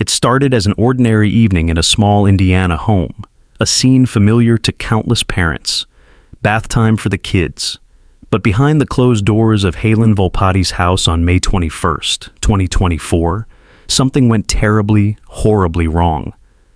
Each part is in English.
It started as an ordinary evening in a small Indiana home, a scene familiar to countless parents. Bath time for the kids. But behind the closed doors of Hailynn Volpatti's house on May 21st, 2024, something went terribly, horribly wrong.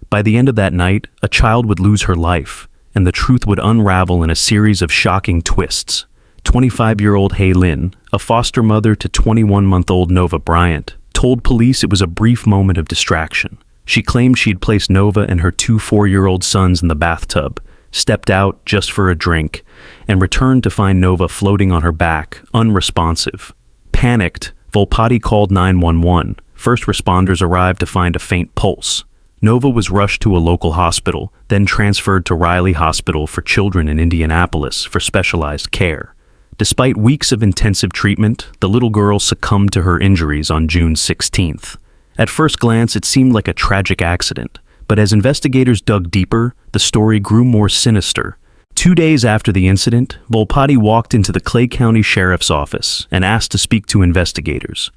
By the end of that night, a child would lose her life, and the truth would unravel in a series of shocking twists. 25-year-old Hailynn, a foster mother to 21-month-old Nova Bryant, told police it was a brief moment of distraction. She claimed she'd placed Nova and her two 4-year-old sons in the bathtub, stepped out just for a drink, and returned to find Nova floating on her back, unresponsive. Panicked, Volpatti called 911. First responders arrived to find a faint pulse. Nova was rushed to a local hospital, then transferred to Riley Hospital for Children in Indianapolis for specialized care. Despite weeks of intensive treatment, the little girl succumbed to her injuries on June 16th. At first glance, it seemed like a tragic accident, but as investigators dug deeper, the story grew more sinister. 2 days after the incident, Volpatti walked into the Clay County Sheriff's Office and asked to speak to investigators.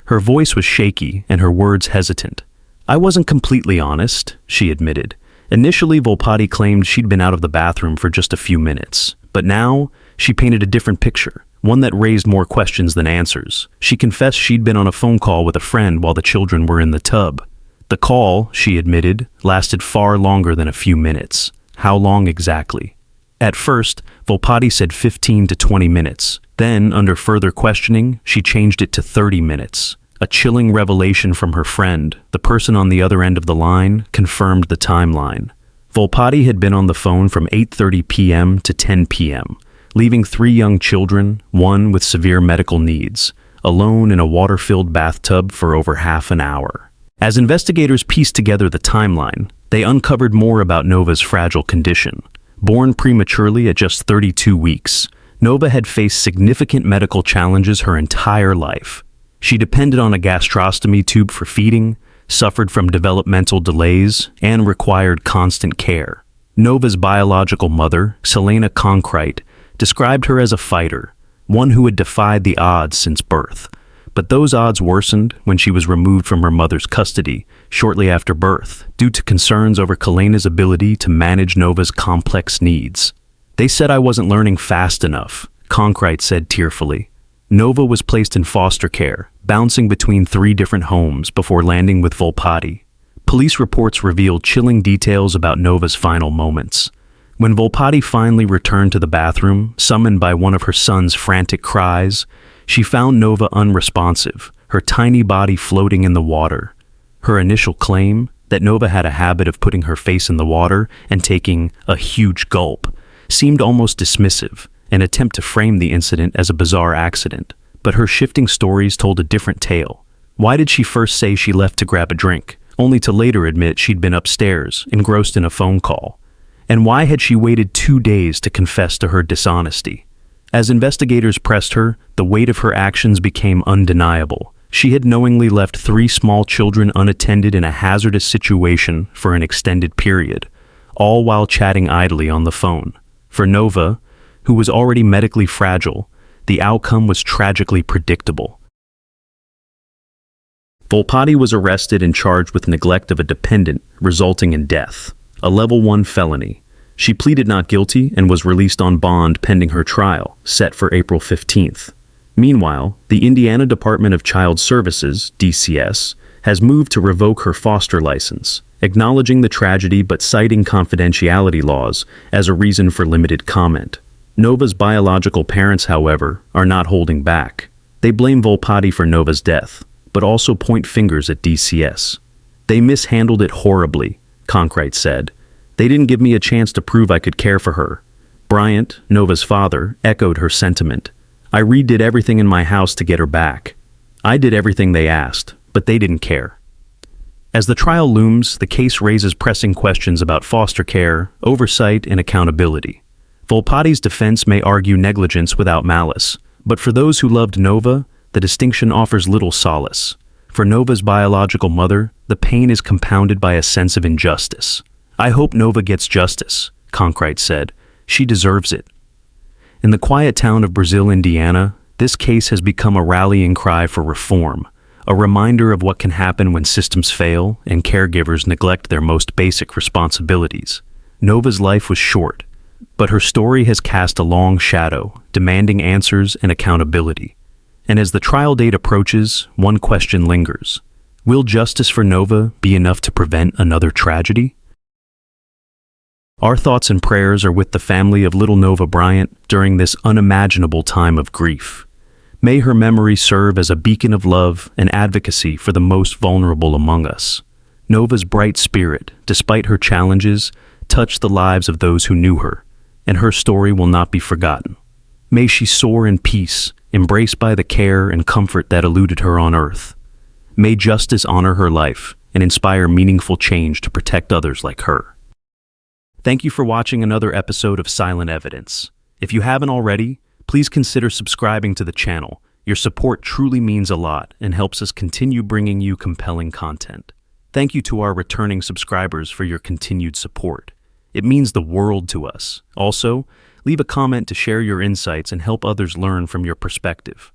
Her voice was shaky and her words hesitant. "I wasn't completely honest," she admitted. Initially, Volpatti claimed she'd been out of the bathroom for just a few minutes, but now she painted a different picture, one that raised more questions than answers. She confessed she'd been on a phone call with a friend while the children were in the tub. The call, she admitted, lasted far longer than a few minutes. How long exactly? At first, Volpatti said 15 to 20 minutes. Then, under further questioning, she changed it to 30 minutes. A chilling revelation from her friend, the person on the other end of the line, confirmed the timeline. Volpatti had been on the phone from 8:30 p.m. to 10 p.m., leaving 3 young children, one with severe medical needs, alone in a water-filled bathtub for over half an hour. As investigators pieced together the timeline, they uncovered more about Nova's fragile condition. Born prematurely at just 32 weeks, Nova had faced significant medical challenges her entire life. She depended on a gastrostomy tube for feeding, suffered from developmental delays, and required constant care. Nova's biological mother, Selena Concrete, described her as a fighter, one who had defied the odds since birth. But those odds worsened when she was removed from her mother's custody shortly after birth due to concerns over Kalena's ability to manage Nova's complex needs. "They said I wasn't learning fast enough," Concrete said tearfully. Nova was placed in foster care, bouncing between 3 different homes before landing with Volpatti. Police reports revealed chilling details about Nova's final moments. When Volpatti finally returned to the bathroom, summoned by one of her son's frantic cries, she found Nova unresponsive, her tiny body floating in the water. Her initial claim, that Nova had a habit of putting her face in the water and taking a huge gulp, seemed almost dismissive, an attempt to frame the incident as a bizarre accident. But her shifting stories told a different tale. Why did she first say she left to grab a drink, only to later admit she'd been upstairs, engrossed in a phone call? And why had she waited 2 days to confess to her dishonesty? As investigators pressed her, the weight of her actions became undeniable. She had knowingly left 3 small children unattended in a hazardous situation for an extended period, all while chatting idly on the phone. For Nova, who was already medically fragile, the outcome was tragically predictable. Volpatti was arrested and charged with neglect of a dependent, resulting in death, a level 1 felony. She pleaded not guilty and was released on bond pending her trial, set for April 15th. Meanwhile, the Indiana Department of Child Services, DCS, has moved to revoke her foster license, acknowledging the tragedy but citing confidentiality laws as a reason for limited comment. Nova's biological parents, however, are not holding back. They blame Volpatti for Nova's death, but also point fingers at DCS. "They mishandled it horribly," Concrete said. "They didn't give me a chance to prove I could care for her." Bryant, Nova's father, echoed her sentiment. "I redid everything in my house to get her back. I did everything they asked, but they didn't care." As the trial looms, the case raises pressing questions about foster care, oversight, and accountability. Volpatti's defense may argue negligence without malice, but for those who loved Nova, the distinction offers little solace. For Nova's biological mother, the pain is compounded by a sense of injustice. "I hope Nova gets justice," Concrete said. "She deserves it." In the quiet town of Brazil, Indiana, this case has become a rallying cry for reform. a reminder of what can happen when systems fail and caregivers neglect their most basic responsibilities. Nova's life was short, but her story has cast a long shadow, demanding answers and accountability. And as the trial date approaches, one question lingers. Will justice for Nova be enough to prevent another tragedy? Our thoughts and prayers are with the family of little Nova Bryant during this unimaginable time of grief. May her memory serve as a beacon of love and advocacy for the most vulnerable among us. Nova's bright spirit, despite her challenges, touched the lives of those who knew her, and her story will not be forgotten. May she soar in peace, embraced by the care and comfort that eluded her on earth. May justice honor her life and inspire meaningful change to protect others like her. Thank you for watching another episode of Silent Evidence. If you haven't already, please consider subscribing to the channel. Your support truly means a lot and helps us continue bringing you compelling content. Thank you to our returning subscribers for your continued support. It means the world to us. Also, leave a comment to share your insights and help others learn from your perspective.